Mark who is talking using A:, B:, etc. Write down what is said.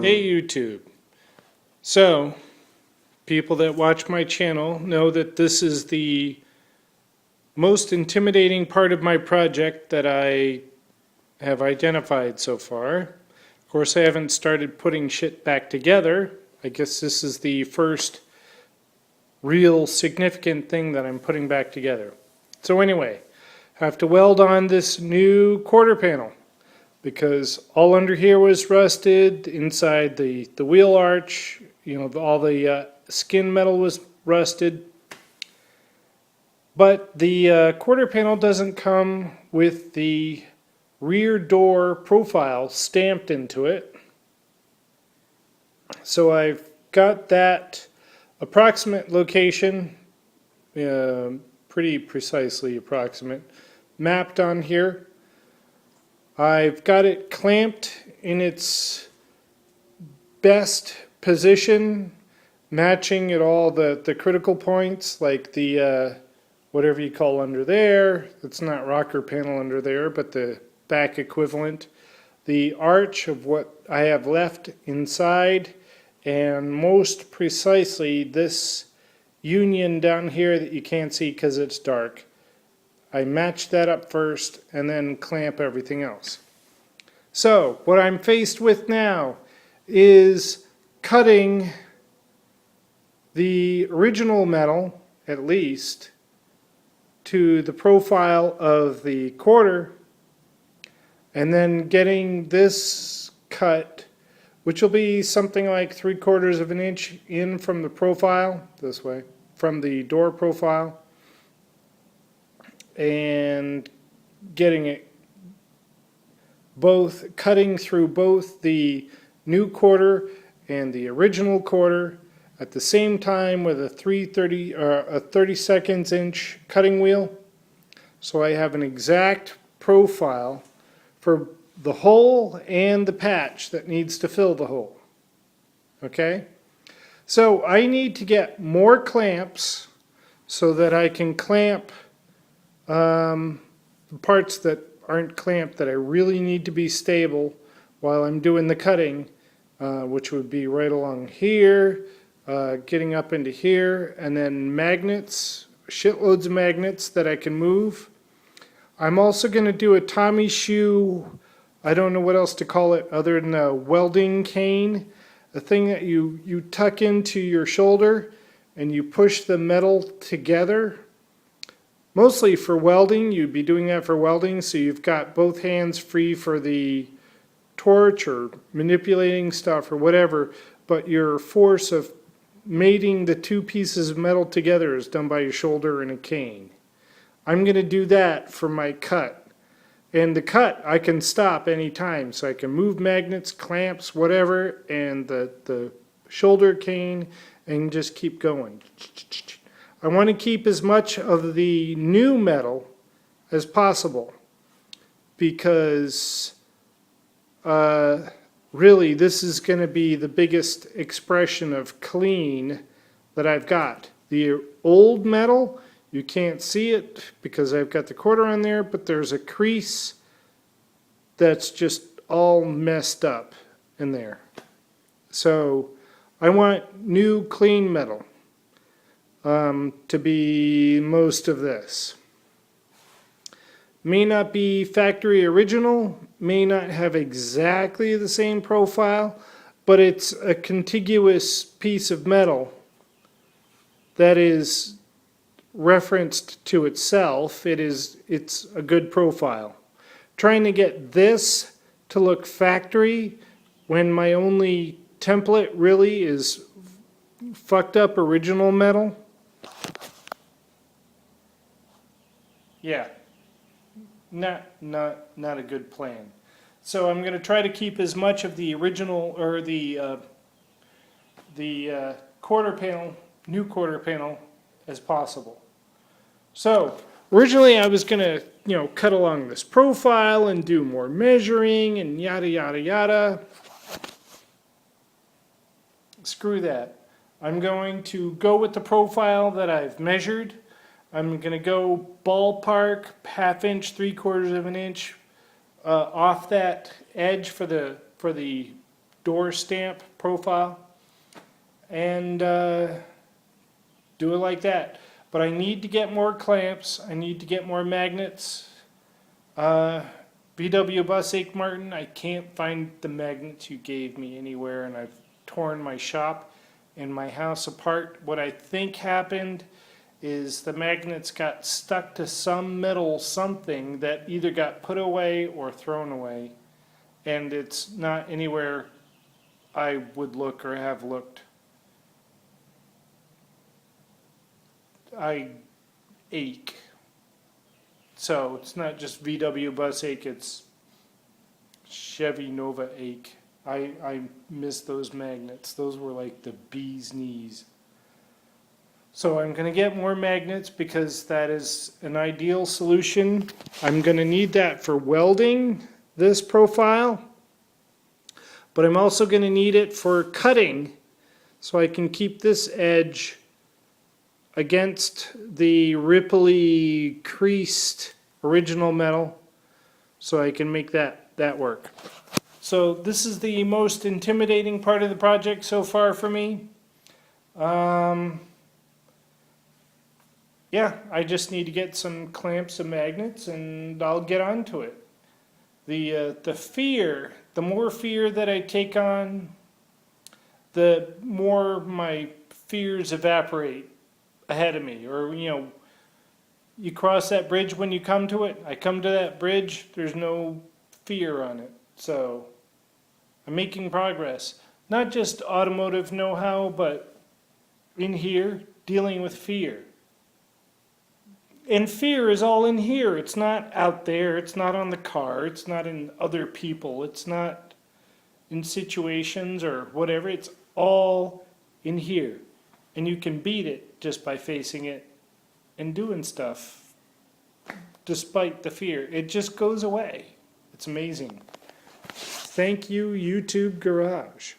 A: Hey YouTube. So, people that watch my channel know that this is the most intimidating part of my project that I have identified so far. Of course, I haven't started putting shit back together. I guess this is the first real significant thing that I'm putting back together. So anyway, I have to weld on this new quarter panel, because all under here was rusted, inside the wheel arch, all the skin metal was rusted. But the quarter panel doesn't come with the rear door profile stamped into it. So I've got that approximate location, pretty precisely approximate, mapped on here. I've got it clamped in its best position, matching at all the critical points, like the whatever you call under there. It's not rocker panel under there, but the back equivalent. The arch of what I have left inside, and most precisely this union down here that you can't see because it's dark. I match that up first and then clamp everything else. So what I'm faced with now is cutting the original metal, at least, to the profile of the quarter, and then getting this cut, which will be something like 3/4 of an inch in from the profile, this way, from the door profile, and getting it both, cutting through both the new quarter and the original quarter at the same time with a 32 inch cutting wheel. So I have an exact profile for the hole and the patch that needs to fill the hole. Okay? So I need to get more clamps so that I can clamp the parts that aren't clamped that I really need to be stable while I'm doing the cutting, which would be right along here, getting up into here, and then magnets, shitloads of magnets that I can move. I'm also going to do a Tommy shoe, I don't know what else to call it other than a welding cane, a thing that you tuck into your shoulder and you push the metal together. Mostly for welding, you'd be doing that for welding, so you've got both hands free for the torch or manipulating stuff or whatever, but your force of mating the two pieces of metal together is done by your shoulder and a cane. I'm going to do that for my cut. And the cut I can stop anytime, so I can move magnets, clamps, whatever, and the shoulder cane, and just keep going. I want to keep as much of the new metal as possible, because really this is going to be the biggest expression of clean that I've got. The old metal, you can't see it because I've got the quarter on there, but there's a crease that's just all messed up in there. So I want new clean metal to be most of this. May not be factory original, may not have exactly the same profile, but it's a contiguous piece of metal that is referenced to itself. It's a good profile. Trying to get this to look factory when my only template really is fucked up original metal. Yeah, not a good plan. So I'm going to try to keep as much of the original, or the quarter panel, new quarter panel, as possible. So originally I was going to, cut along this profile and do more measuring and yada yada yada. Screw that. I'm going to go with the profile that I've measured. I'm going to go ballpark 1/2 inch, 3/4 of an inch off that edge for the door stamp profile and do it like that. But I need to get more clamps. I need to get more magnets. VW Bus Ake Martin, I can't find the magnets you gave me anywhere, and I've torn my shop and my house apart. What I think happened is the magnets got stuck to some metal something that either got put away or thrown away, and it's not anywhere I would look or have looked. I ache. So it's not just VW Bus Ake, it's Chevy Nova Ake. I miss those magnets. Those were like the bee's knees. So I'm going to get more magnets because that is an ideal solution. I'm going to need that for welding this profile, but I'm also going to need it for cutting so I can keep this edge against the ripply creased original metal so I can make that work. So this is the most intimidating part of the project so far for me. Yeah, I just need to get some clamps and magnets and I'll get onto it. The more fear that I take on, the more my fears evaporate ahead of me. Or, you cross that bridge when you come to it. I come to that bridge, there's no fear on it. So I'm making progress. Not just automotive know-how, but in here, dealing with fear. And fear is all in here. It's not out there. It's not on the car. It's not in other people. It's not in situations or whatever. It's all in here. And you can beat it just by facing it and doing stuff despite the fear. It just goes away. It's amazing. Thank you, YouTube Garage.